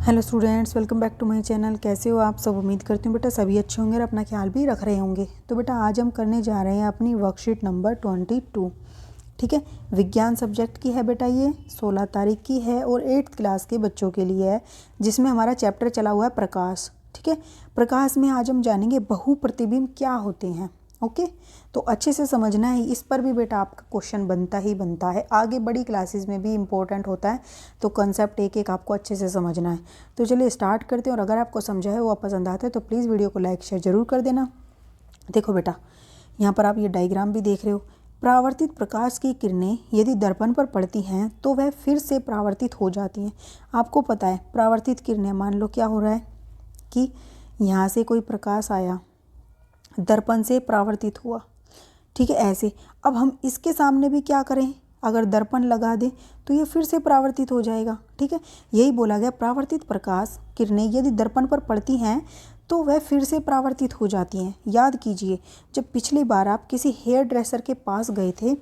Hello students, welcome back to my channel. कैसे हो आप सब? उम्मीद करती हूँ बेटा सभी अच्छे होंगे और अपना ख्याल भी रख रहे होंगे। तो बेटा आज हम करने जा रहे हैं अपनी वर्कशीट नंबर 22। ठीक है, विज्ञान सब्जेक्ट की है बेटा। ये 16 तारीख की है और 8th क्लास के बच्चों के लिए है, जिसमें हमारा चैप्टर चला हुआ है प्रकाश। ठीक है, प्रकाश में आज हम जानेंगे बहुप्रतिबिंब क्या होते हैं। ओके, तो अच्छे से समझना है। इस पर भी बेटा आपका क्वेश्चन बनता ही बनता है, आगे बड़ी क्लासेस में भी इम्पोर्टेंट होता है। तो कंसेप्ट एक एक आपको अच्छे से समझना है। तो चलिए स्टार्ट करते हैं, और अगर आपको समझा है वो पसंद आता है तो प्लीज़ वीडियो को लाइक शेयर ज़रूर कर देना। देखो बेटा, यहाँ पर आप ये डायग्राम भी देख रहे हो। परावर्तित प्रकाश की किरणें यदि दर्पण पर पड़ती हैं तो वह फिर से परावर्तित हो जाती हैं। आपको पता है परावर्तित किरणें, मान लो क्या हो रहा है कि यहाँ से कोई प्रकाश आया, दर्पण से परावर्तित हुआ। ठीक है, ऐसे अब हम इसके सामने भी क्या करें, अगर दर्पण लगा दें तो ये फिर से परावर्तित हो जाएगा। ठीक है, यही बोला गया, परावर्तित प्रकाश किरणें यदि दर्पण पर पड़ती हैं तो वह फिर से परावर्तित हो जाती हैं। याद कीजिए, जब पिछली बार आप किसी हेयर ड्रेसर के पास गए थे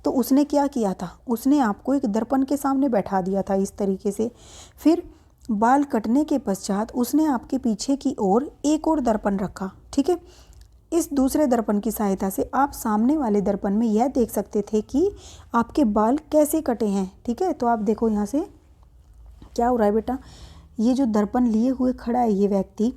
तो उसने क्या किया था, उसने आपको एक दर्पण के सामने बैठा दिया था इस तरीके से। फिर बाल कटने के पश्चात उसने आपके पीछे की ओर एक और दर्पण रखा। ठीक है, इस दूसरे दर्पण की सहायता से आप सामने वाले दर्पण में यह देख सकते थे कि आपके बाल कैसे कटे हैं। ठीक है, तो आप देखो यहाँ से क्या हो रहा है बेटा, ये जो दर्पण लिए हुए खड़ा है ये व्यक्ति,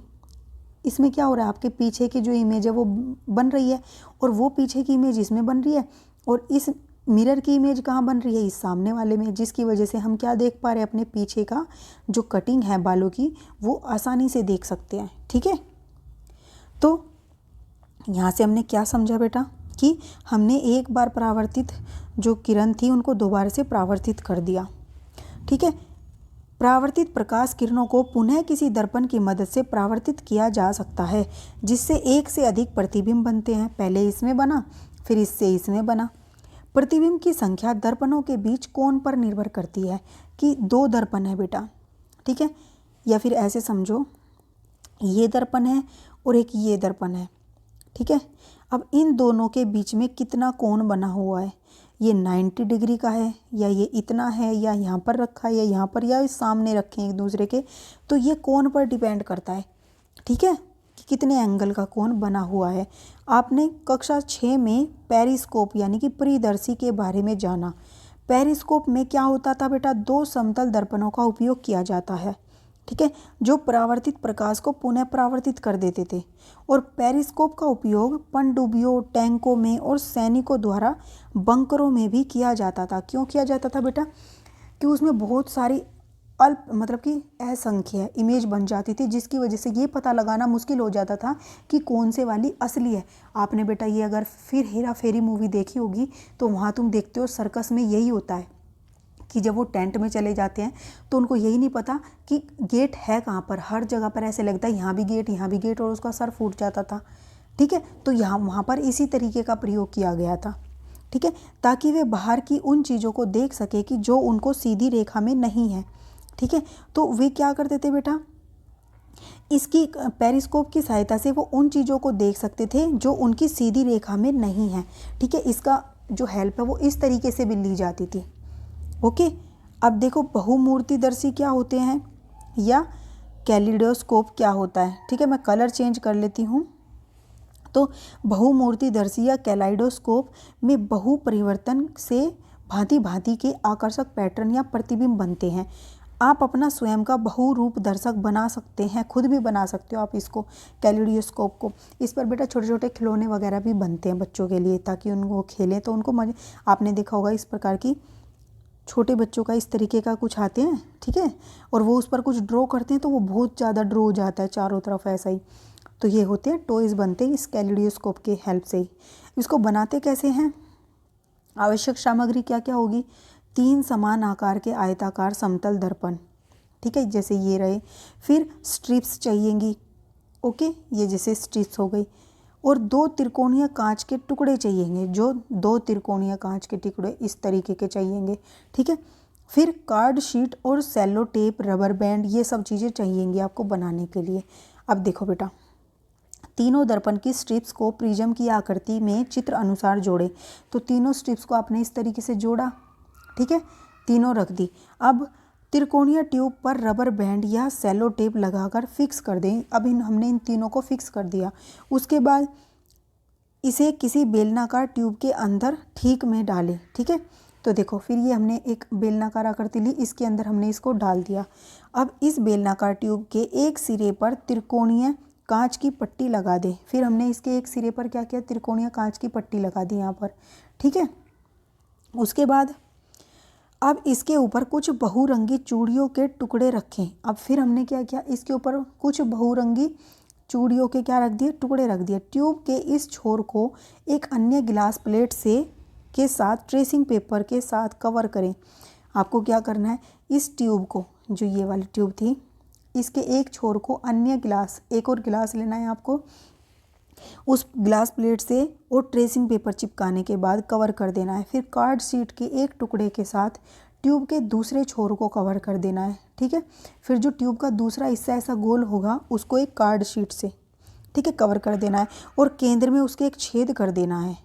इसमें क्या हो रहा है, आपके पीछे की जो इमेज है वो बन रही है और वो पीछे की इमेज इसमें बन रही है, और इस मिरर की इमेज कहाँ बन रही है, इस सामने वाले में, जिसकी वजह से हम क्या देख पा रहे हैं, अपने पीछे का जो कटिंग है बालों की वो आसानी से देख सकते हैं। ठीक है, तो यहाँ से हमने क्या समझा बेटा कि हमने एक बार परावर्तित जो किरण थी उनको दोबारा से परावर्तित कर दिया। ठीक है, परावर्तित प्रकाश किरणों को पुनः किसी दर्पण की मदद से परावर्तित किया जा सकता है, जिससे एक से अधिक प्रतिबिंब बनते हैं। पहले इसमें बना, फिर इससे इसमें बना। प्रतिबिंब की संख्या दर्पणों के बीच कोण पर निर्भर करती है कि दो दर्पण है बेटा। ठीक है, या फिर ऐसे समझो, ये दर्पण है और एक ये दर्पण है। ठीक है, अब इन दोनों के बीच में कितना कोण बना हुआ है, ये 90 डिग्री का है, या ये इतना है, या यहाँ पर रखा है, या यहाँ पर, या इस सामने रखे हैं एक दूसरे के, तो ये कोण पर डिपेंड करता है। ठीक है, कि कितने एंगल का कोण बना हुआ है। आपने कक्षा 6 में पेरिस्कोप यानी कि परिदर्शी के बारे में जाना। पेरिस्कोप में क्या होता था बेटा, दो समतल दर्पणों का उपयोग किया जाता है। ठीक है, जो परावर्तित प्रकाश को पुनः परावर्तित कर देते थे। और पेरिस्कोप का उपयोग पनडुब्बियों, टैंकों में और सैनिकों द्वारा बंकरों में भी किया जाता था। क्यों किया जाता था बेटा, कि उसमें बहुत सारी अल्प मतलब कि असंख्य इमेज बन जाती थी, जिसकी वजह से ये पता लगाना मुश्किल हो जाता था कि कौन से वाली असली है। आपने बेटा ये अगर फिर हेरा फेरी मूवी देखी होगी तो वहाँ तुम देखते हो सर्कस में यही होता है कि जब वो टेंट में चले जाते हैं तो उनको यही नहीं पता कि गेट है कहाँ पर। हर जगह पर ऐसे लगता है यहाँ भी गेट, यहाँ भी गेट, और उसका सर फूट जाता था। ठीक है, तो यहाँ वहाँ पर इसी तरीके का प्रयोग किया गया था। ठीक है, ताकि वे बाहर की उन चीज़ों को देख सके कि जो उनको सीधी रेखा में नहीं है। ठीक है, तो वे क्या करते थे बेटा, इसकी पेरिस्कोप की सहायता से वो उन चीज़ों को देख सकते थे जो उनकी सीधी रेखा में नहीं है। ठीक है, इसका जो हेल्प है वो इस तरीके से भी ली जाती थी। ओके, अब देखो बहुमूर्तिदर्शी क्या होते हैं या कैलिडोस्कोप क्या होता है। ठीक है, मैं कलर चेंज कर लेती हूँ। तो बहुमूर्तिदर्शी या कैलाइडोस्कोप में बहु परिवर्तन से भांति भांति के आकर्षक पैटर्न या प्रतिबिंब बनते हैं। आप अपना स्वयं का बहुरूप दर्शक बना सकते हैं, खुद भी बना सकते हो आप इसको, कैलिडोस्कोप को। इस पर बेटा छोटे छोटे खिलौने वगैरह भी बनते हैं बच्चों के लिए, ताकि उनको खेलें तो उनको मजे। आपने देखा होगा इस प्रकार की छोटे बच्चों का इस तरीके का कुछ आते हैं। ठीक है, और वो उस पर कुछ ड्रॉ करते हैं तो वो बहुत ज़्यादा ड्रॉ हो जाता है चारों तरफ ऐसा ही। तो ये होते हैं टॉयज़, बनते हैं इस कैलिडोस्कोप के हेल्प से ही। इसको बनाते कैसे हैं, आवश्यक सामग्री क्या क्या होगी, 3 समान आकार के आयताकार समतल दर्पण। ठीक है, जैसे ये रहे। फिर स्ट्रिप्स चाहिएंगी। ओके, ये जैसे स्ट्रिप्स हो गई। और 2 त्रिकोणीय कांच के टुकड़े चाहिएंगे, जो 2 त्रिकोणीय कांच के टुकड़े इस तरीके के चाहिएंगे। ठीक है, फिर कार्ड शीट और सेलो टेप, रबर बैंड, ये सब चीज़ें चाहिएंगी आपको बनाने के लिए। अब देखो बेटा, तीनों दर्पण की स्ट्रिप्स को प्रिज्म की आकृति में चित्र अनुसार जोड़े। तो तीनों स्ट्रिप्स को आपने इस तरीके से जोड़ा। ठीक है, तीनों रख दी। अब त्रिकोणीय ट्यूब पर रबर बैंड या सेलो टेप लगाकर फिक्स कर दें। अब हमने इन तीनों को फिक्स कर दिया। उसके बाद इसे किसी बेलनाकार ट्यूब के अंदर ठीक में डालें। ठीक है, तो देखो फिर ये हमने एक बेलनाकार आकृति ली, इसके अंदर हमने इसको डाल दिया। अब इस बेलनाकार ट्यूब के एक सिरे पर त्रिकोणीय कांच की पट्टी लगा दें। फिर हमने इसके एक सिरे पर क्या किया, त्रिकोणीय कांच की पट्टी लगा दी यहाँ पर। ठीक है, उसके बाद अब इसके ऊपर कुछ बहुरंगी चूड़ियों के टुकड़े रखें। अब फिर हमने क्या किया, इसके ऊपर कुछ बहुरंगी चूड़ियों के क्या रख दिए, टुकड़े रख दिए। ट्यूब के इस छोर को एक अन्य गिलास प्लेट के साथ ट्रेसिंग पेपर के साथ कवर करें। आपको क्या करना है, इस ट्यूब को, जो ये वाली ट्यूब थी, इसके एक छोर को अन्य गिलास, एक और गिलास लेना है आपको, उस ग्लास प्लेट से और ट्रेसिंग पेपर चिपकाने के बाद कवर कर देना है। फिर कार्ड शीट के एक टुकड़े के साथ ट्यूब के दूसरे छोर को कवर कर देना है। ठीक है, फिर जो ट्यूब का दूसरा हिस्सा ऐसा गोल होगा उसको एक कार्ड शीट से, ठीक है, कवर कर देना है और केंद्र में उसके एक छेद कर देना है।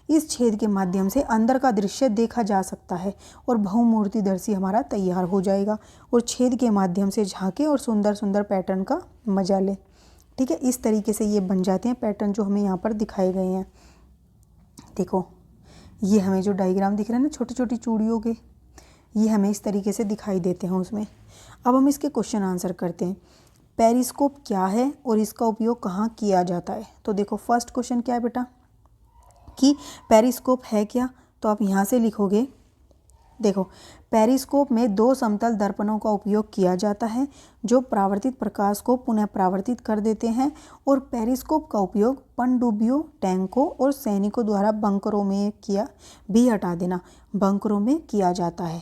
इस छेद के माध्यम से अंदर का दृश्य देखा जा सकता है और बहुमूर्तिदर्शी हमारा तैयार हो जाएगा। और छेद के माध्यम से झांके और सुंदर सुंदर पैटर्न का मजा ले। ठीक है, इस तरीके से ये बन जाते हैं पैटर्न जो हमें यहाँ पर दिखाए गए हैं। देखो ये हमें जो डायग्राम दिख रहा है ना छोटी छोटी चूड़ियों के, ये हमें इस तरीके से दिखाई देते हैं उसमें। अब हम इसके क्वेश्चन आंसर करते हैं। पेरिस्कोप क्या है और इसका उपयोग कहाँ किया जाता है? तो देखो फर्स्ट क्वेश्चन क्या है बेटा कि पेरिस्कोप है क्या, तो आप यहाँ से लिखोगे। देखो पेरिस्कोप में दो समतल दर्पणों का उपयोग किया जाता है जो परावर्तित प्रकाश को पुनः परावर्तित कर देते हैं। और पेरिस्कोप का उपयोग पनडुब्बियों, टैंकों और सैनिकों द्वारा बंकरों में हटा देना, बंकरों में किया जाता है।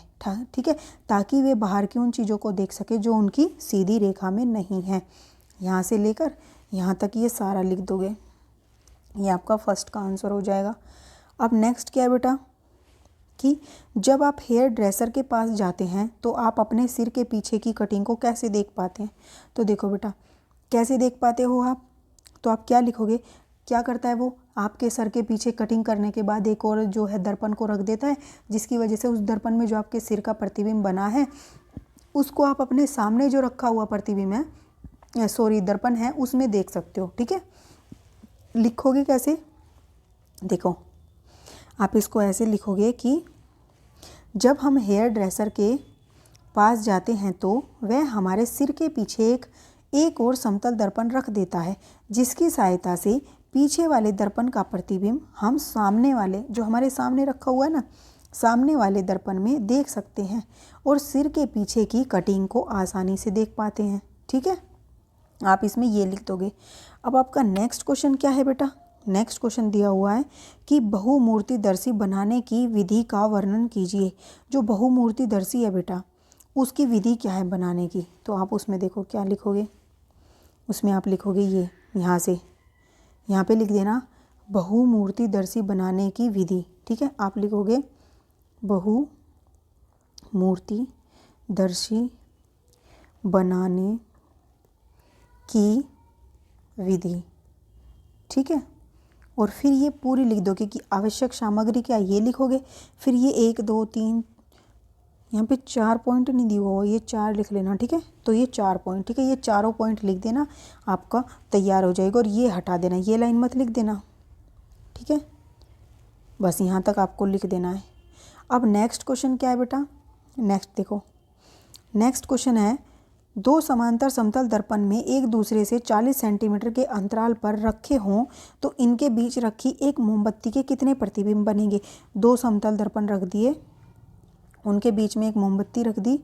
ठीक है, ताकि वे बाहर की उन चीज़ों को देख सके जो उनकी सीधी रेखा में नहीं है। यहाँ से लेकर यहाँ तक ये सारा लिख दोगे, ये आपका फर्स्ट का आंसर हो जाएगा। अब नेक्स्ट क्या है बेटा कि जब आप हेयर ड्रेसर के पास जाते हैं तो आप अपने सिर के पीछे की कटिंग को कैसे देख पाते हैं? तो देखो बेटा कैसे देख पाते हो आप, तो आप क्या लिखोगे, क्या करता है वो आपके सर के पीछे कटिंग करने के बाद एक और जो है दर्पण को रख देता है, जिसकी वजह से उस दर्पण में जो आपके सिर का प्रतिबिंब बना है उसको आप अपने सामने जो रखा हुआ प्रतिबिंब है, सॉरी दर्पण है, उसमें देख सकते हो। ठीक है, लिखोगे कैसे, देखो आप इसको ऐसे लिखोगे कि जब हम हेयर ड्रेसर के पास जाते हैं तो वह हमारे सिर के पीछे एक और समतल दर्पण रख देता है, जिसकी सहायता से पीछे वाले दर्पण का प्रतिबिंब हम सामने वाले, जो हमारे सामने रखा हुआ है ना, सामने वाले दर्पण में देख सकते हैं और सिर के पीछे की कटिंग को आसानी से देख पाते हैं। ठीक है, आप इसमें ये लिख दोगे। अब आपका नेक्स्ट क्वेश्चन क्या है बेटा, नेक्स्ट क्वेश्चन दिया हुआ है कि बहुमूर्तिदर्शी बनाने की विधि का वर्णन कीजिए। जो बहुमूर्तिदर्शी है बेटा उसकी विधि क्या है बनाने की, तो आप उसमें देखो क्या लिखोगे, उसमें आप लिखोगे ये यहाँ से, यहाँ पे लिख देना बहुमूर्तिदर्शी बनाने की विधि। ठीक है, आप लिखोगे बहुमूर्तिदर्शी बनाने की विधि। ठीक है, और फिर ये पूरी लिख दोगे कि आवश्यक सामग्री क्या, ये लिखोगे। फिर ये 1 2 3 यहाँ पे 4 पॉइंट नहीं दिया हुआ, ये 4 लिख लेना। ठीक है, तो ये 4 पॉइंट, ठीक है, ये चारों पॉइंट लिख देना, आपका तैयार हो जाएगा। और ये हटा देना, ये लाइन मत लिख देना। ठीक है, बस यहाँ तक आपको लिख देना है। अब नेक्स्ट क्वेश्चन क्या है बेटा, नेक्स्ट देखो, नेक्स्ट क्वेश्चन है दो समांतर समतल दर्पण में एक दूसरे से 40 सेंटीमीटर के अंतराल पर रखे हों तो इनके बीच रखी एक मोमबत्ती के कितने प्रतिबिंब बनेंगे? दो समतल दर्पण रख दिए, उनके बीच में एक मोमबत्ती रख दी,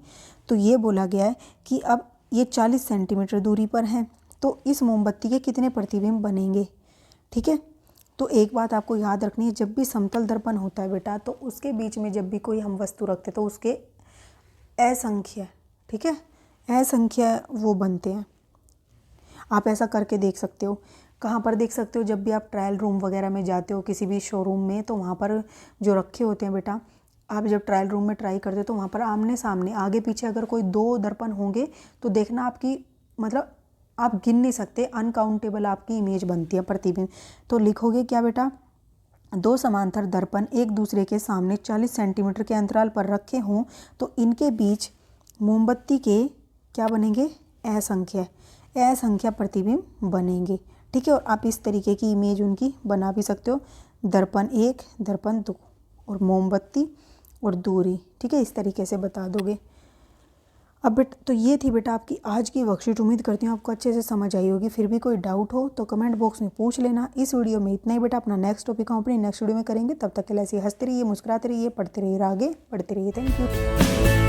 तो ये बोला गया है कि अब ये 40 सेंटीमीटर दूरी पर हैं तो इस मोमबत्ती के कितने प्रतिबिंब बनेंगे? ठीक है, तो एक बात आपको याद रखनी है, जब भी समतल दर्पण होता है बेटा तो उसके बीच में जब भी कोई हम वस्तु रखते तो उसके असंख्य, ठीक है, असंख्य वो बनते हैं। आप ऐसा करके देख सकते हो। कहाँ पर देख सकते हो? जब भी आप ट्रायल रूम वगैरह में जाते हो किसी भी शोरूम में, तो वहाँ पर जो रखे होते हैं बेटा, आप जब ट्रायल रूम में ट्राई करते हो तो वहाँ पर आमने सामने आगे पीछे अगर कोई 2 दर्पण होंगे तो देखना आपकी मतलब आप गिन नहीं सकते, अनकाउंटेबल आपकी इमेज बनती है, प्रतिबिंब। तो लिखोगे क्या बेटा, दो समांतर दर्पण एक दूसरे के सामने 40 सेंटीमीटर के अंतराल पर रखे हों तो इनके बीच मोमबत्ती के क्या बनेंगे, असंख्य प्रतिबिंब बनेंगे। ठीक है, और आप इस तरीके की इमेज उनकी बना भी सकते हो, दर्पण 1, दर्पण 2 और मोमबत्ती और दूरी। ठीक है, इस तरीके से बता दोगे। अब बेटा तो ये थी बेटा आपकी आज की वर्कशीट। उम्मीद करती हूँ आपको अच्छे से समझ आई होगी। फिर भी कोई डाउट हो तो कमेंट बॉक्स में पूछ लेना। इस वीडियो में इतना ही बेटा। अपना नेक्स्ट टॉपिक हम अपनी नेक्स्ट वीडियो में करेंगे। तब तक के लिए ऐसे हंसते रहिए, मुस्कुराते रहिए, पढ़ते रहिए, आगे बढ़ते रहिए। Thank you.